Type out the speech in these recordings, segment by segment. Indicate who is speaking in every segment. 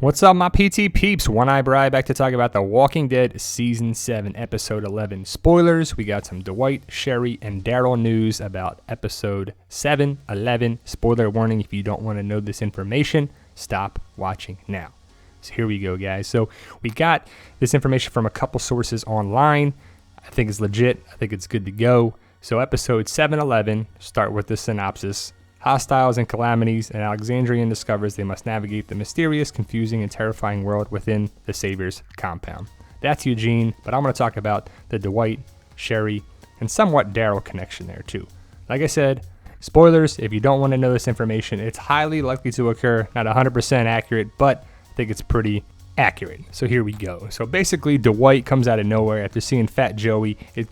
Speaker 1: What's up, my PT peeps? One Eye Bri back to talk about The Walking Dead Season 7, Episode 11. Spoilers, we got some Dwight, Sherry, and Daryl news about Episode 7, 11. Spoiler warning, if you don't want to know this information, stop watching now. So here we go, guys. So we got this information from a couple sources online. I think it's legit. I think it's good to go. So Episode 7-11, start with the synopsis. Hostiles and calamities, and Alexandrian discovers they must navigate the mysterious, confusing, and terrifying world within the Savior's compound. That's Eugene, but I'm going to talk about the Dwight, Sherry, and somewhat Daryl connection there too. Like I said, spoilers, if you don't want to know this information, it's highly likely to occur, not 100% accurate, but I think it's pretty accurate. So here we go. So basically, Dwight comes out of nowhere after seeing Fat Joey. It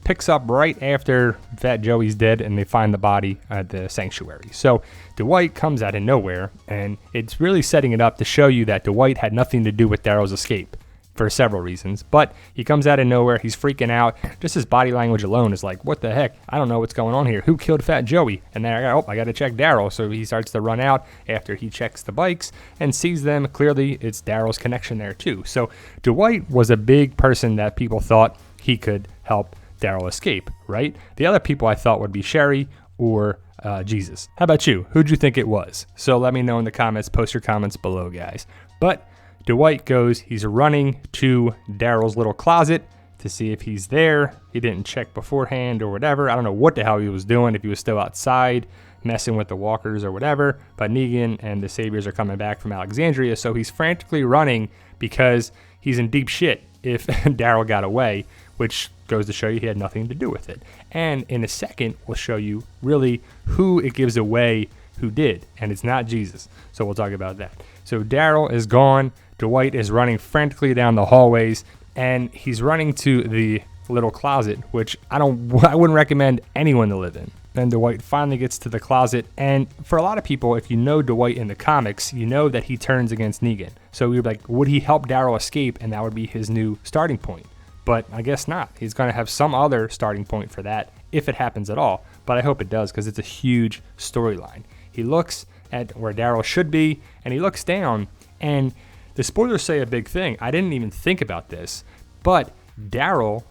Speaker 1: picks up right after Fat Joey's dead and they find the body at the sanctuary. So Dwight comes out of nowhere, and it's really setting it up to show you that Dwight had nothing to do with Daryl's escape for several reasons. But he comes out of nowhere, he's freaking out. Just his body language alone is like, what the heck? I don't know what's going on here. Who killed Fat Joey? And then I got to check Daryl. So he starts to run out after he checks the bikes and sees them. Clearly, it's Daryl's connection there too. So Dwight was a big person that people thought he could help Daryl escape, right? The other people I thought would be Sherry or Jesus. How about you? Who'd you think it was? So let me know in the comments. Post your comments below, guys. But Dwight goes, he's running to Daryl's little closet to see if he's there. He didn't check beforehand or whatever. I don't know what the hell he was doing, if he was still outside messing with the walkers or whatever. But Negan and the Saviors are coming back from Alexandria, so he's frantically running because he's in deep shit if Daryl got away, which goes to show you he had nothing to do with it. And in a second, we'll show you really who it gives away who did, and it's not Jesus. So we'll talk about that. So Daryl is gone. Dwight is running frantically down the hallways, and he's running to the little closet, which I wouldn't recommend anyone to live in. Then Dwight finally gets to the closet, and for a lot of people, if you know Dwight in the comics, you know that he turns against Negan. So you're like, would he help Daryl escape, and that would be his new starting point? But I guess not. He's going to have some other starting point for that, if it happens at all. But I hope it does, because it's a huge storyline. He looks at where Daryl should be, and he looks down, and the spoilers say a big thing. I didn't even think about this, but Daryl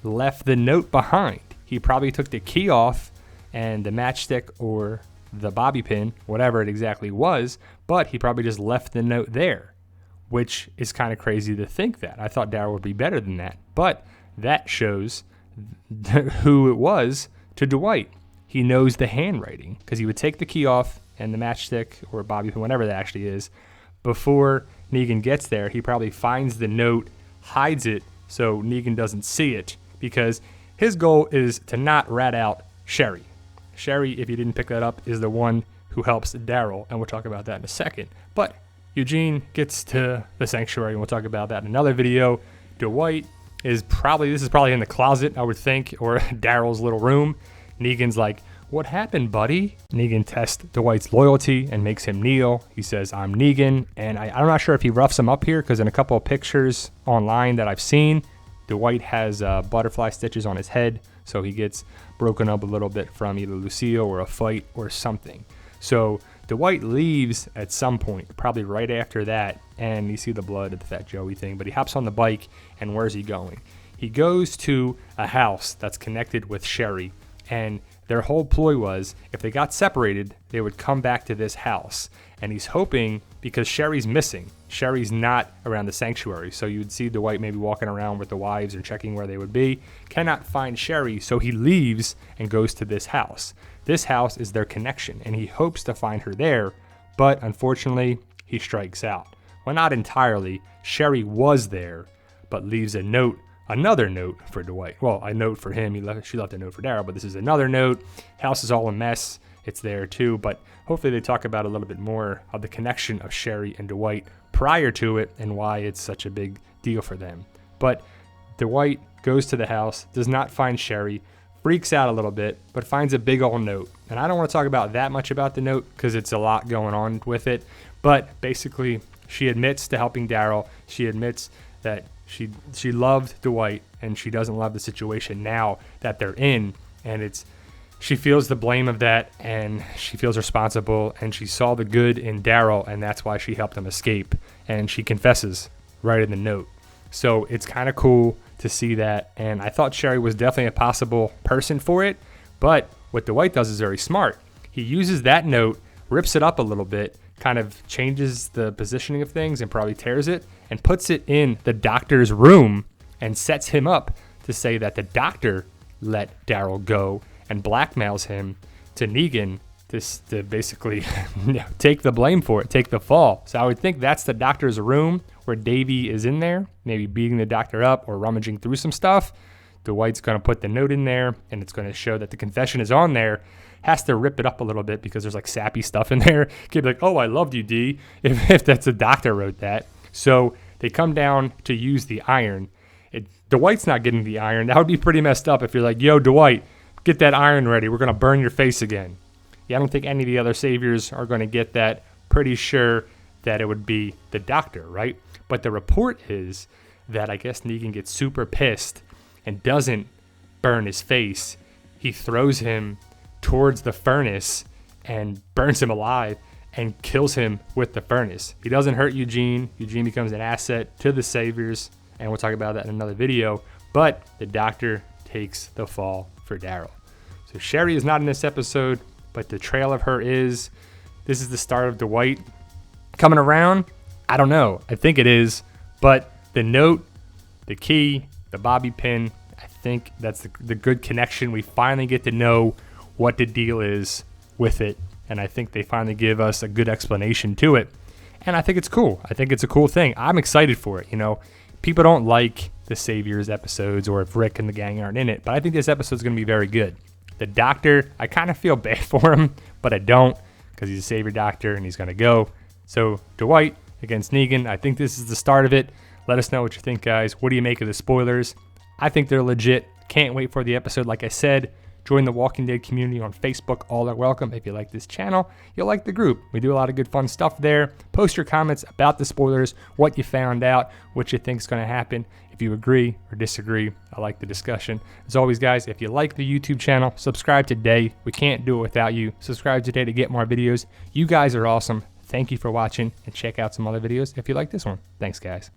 Speaker 1: left the note behind. He probably took the key off and the matchstick or the bobby pin, whatever it exactly was, but he probably just left the note there, which is kind of crazy to think that. I thought Daryl would be better than that, but that shows who it was to Dwight. He knows the handwriting because he would take the key off and the matchstick or bobby pin, whatever that actually is, before Negan gets there. He probably finds the note, hides it so Negan doesn't see it, because his goal is to not rat out Sherry. Sherry, if you didn't pick that up, is the one who helps Daryl, and we'll talk about that in a second. But Eugene gets to the sanctuary, and we'll talk about that in another video. Dwight is probably in the closet, I would think, or Daryl's little room. Negan's like, what happened, buddy? Negan tests Dwight's loyalty and makes him kneel. He says, I'm Negan. And I'm not sure if he roughs him up here, because in a couple of pictures online that I've seen, Dwight has butterfly stitches on his head. So he gets broken up a little bit from either Lucille or a fight or something. So Dwight leaves at some point, probably right after that. And you see the blood of the Fat Joey thing. But he hops on the bike, and where's he going? He goes to a house that's connected with Sherry. And their whole ploy was, if they got separated, they would come back to this house. And he's hoping, because Sherry's missing. Sherry's not around the sanctuary. So you'd see Dwight maybe walking around with the wives and checking where they would be. Cannot find Sherry, so he leaves and goes to this house. This house is their connection, and he hopes to find her there. But unfortunately, he strikes out. Well, not entirely. Sherry was there, but leaves a note. Another note for Dwight. Well, a note for him. She left a note for Daryl, but this is another note. House is all a mess. It's there too, but hopefully they talk about a little bit more of the connection of Sherry and Dwight prior to it and why it's such a big deal for them. But Dwight goes to the house, does not find Sherry, freaks out a little bit, but finds a big old note. And I don't want to talk about that much about the note because it's a lot going on with it. But basically, she admits to helping Daryl. She admits that she loved Dwight, and she doesn't love the situation now that they're in, and she feels the blame of that, and she feels responsible, and she saw the good in Daryl, and that's why she helped him escape. and she confesses right in the note. So it's kind of cool to see that, and I thought Sherry was definitely a possible person for it, but what Dwight does is very smart. He uses that note, rips it up a little bit, kind of changes the positioning of things and probably tears it, and puts it in the doctor's room and sets him up to say that the doctor let Daryl go and blackmails him to Negan to basically take the blame for it, take the fall. So I would think that's the doctor's room where Davey is in there, maybe beating the doctor up or rummaging through some stuff. Dwight's going to put the note in there, and it's going to show that the confession is on there. Has to rip it up a little bit because there's like sappy stuff in there. Could be like, oh, I loved you, D, if that's a doctor wrote that. So they come down to use the iron. Dwight's not getting the iron. That would be pretty messed up if you're like, yo, Dwight, get that iron ready. We're going to burn your face again. Yeah, I don't think any of the other saviors are going to get that. Pretty sure that it would be the doctor, right? But the report is that I guess Negan gets super pissed and doesn't burn his face. He throws him towards the furnace and burns him alive and kills him with the furnace. He doesn't hurt Eugene. Eugene becomes an asset to the saviors, and we'll talk about that in another video. But the doctor takes the fall for Daryl. So Sherry is not in this episode, but the trail of her is. This is the start of Dwight coming around. I don't know. I think it is. But the note, the key, the bobby pin, I think that's the good connection. We finally get to know what the deal is with it. And I think they finally give us a good explanation to it. And I think it's cool. I think it's a cool thing. I'm excited for it. You know, people don't like the Saviors episodes or if Rick and the gang aren't in it, but I think this episode is going to be very good. The doctor, I kind of feel bad for him, but I don't because he's a Savior doctor and he's going to go. So Dwight against Negan, I think this is the start of it. Let us know what you think, guys. What do you make of the spoilers? I think they're legit. Can't wait for the episode. Like I said, join the Walking Dead community on Facebook. All are welcome. If you like this channel, you'll like the group. We do a lot of good fun stuff there. Post your comments about the spoilers, what you found out, what you think is going to happen. If you agree or disagree, I like the discussion. As always, guys, if you like the YouTube channel, subscribe today. We can't do it without you. Subscribe today to get more videos. You guys are awesome. Thank you for watching, and check out some other videos if you like this one. Thanks, guys.